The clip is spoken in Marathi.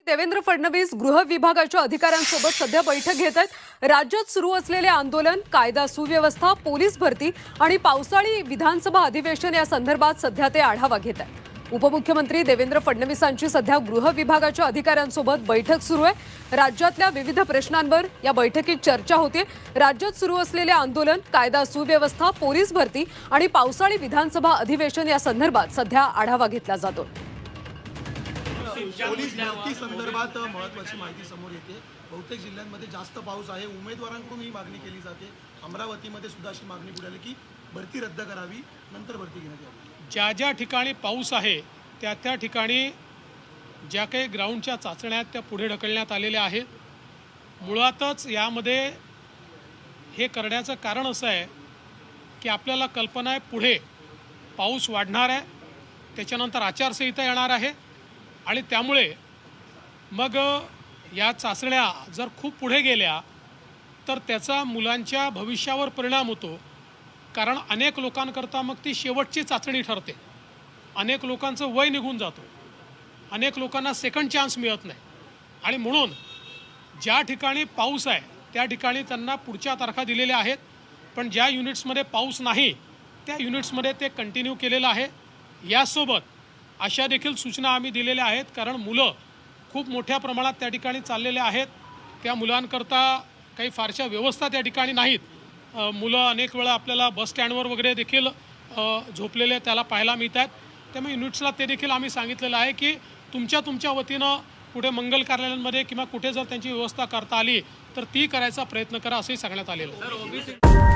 देवेंद्र फडणवीस गृह विभागाच्या अधिकाऱ्यांसोबत सध्या बैठक घेत आहेत। राज्यात सुरू असलेले आंदोलन, कायदा सुव्यवस्था, पोलीस भरती आणि पावसाळी विधानसभा अधिवेशन या संदर्भात सध्या ते आढावा घेत आहेत। उपमुख्यमंत्री देवेंद्र फडणवीसांची सध्या गृह विभागाच्या अधिकाऱ्यांसोबत बैठक सुरू आहे। राज्यातल्या विविध प्रश्नांवर या बैठकीत चर्चा होते। राज्यात सुरू असलेले आंदोलन, कायदा सुव्यवस्था, पोलीस भरती आणि पावसाळी विधानसभा अधिवेशन या संदर्भात सध्या आढावा घेतला जातो। पोलीस भरती संदर्भात महत्त्वाची माहिती समोर येते। बहुतेक जिल्ह्यांमध्ये जास्त पाऊस आहे। उमेदवारांकडून ही मागणी केली जाते। अमरावतीमध्ये सुद्धा अशी मागणी पुढे आली की भरती रद्द करावी, नंतर भरती घेण्यात यावी। ज्या ज्या ठिकाणी पाऊस आहे त्या त्या ठिकाणी ज्या काही ग्राउंडच्या चाचण्या आहेत त्या पुढे ढकलण्यात आलेल्या आहेत। मुळातच यामध्ये हे करण्याचं कारण असं आहे की आपल्याला कल्पना आहे पुढे पाऊस वाढणार आहे, त्याच्यानंतर आचारसंहिता येणार आहे आणि त्यामुळे मग या चाचण्या जर खूप पुढे गेल्या तर त्याचा मुलांच्या भविष्यावर परिणाम होतो। कारण अनेक लोकांकरता मग ती शेवटची चाचणी ठरते। अनेक लोकांचं वय निघून जातो, अनेक लोकांना सेकंड चान्स मिळत नाही आणि म्हणून ज्या ठिकाणी पाऊस आहे त्या ठिकाणी त्यांना पुढच्या तारखा दिलेल्या आहेत, पण ज्या युनिट्समध्ये पाऊस नाही त्या युनिट्समध्ये ते कंटिन्यू केलेलं आहे। यासोबत अशा देखील सूचना आम्ही दिलेल्या आहेत, कारण मुलं खूप मोठ्या प्रमाणात त्या ठिकाणी चाललेले आहेत। त्या मुलांकरता काही फारशा व्यवस्था त्या ठिकाणी नाहीत। मुलं अनेक वेळा आपल्याला बस स्टँडवर वगैरे देखील झोपलेले त्याला पाहायला मिळतात। त्यामुळे युनिट्सला ते देखील आम्ही सांगितलेलं आहे की तुमच्या वतीनं कुठे मंगल कार्यालयांमध्ये किंवा कुठे जर त्यांची व्यवस्था करता आली तर ती करायचा प्रयत्न करा, असंही सांगण्यात आलेलं आहे।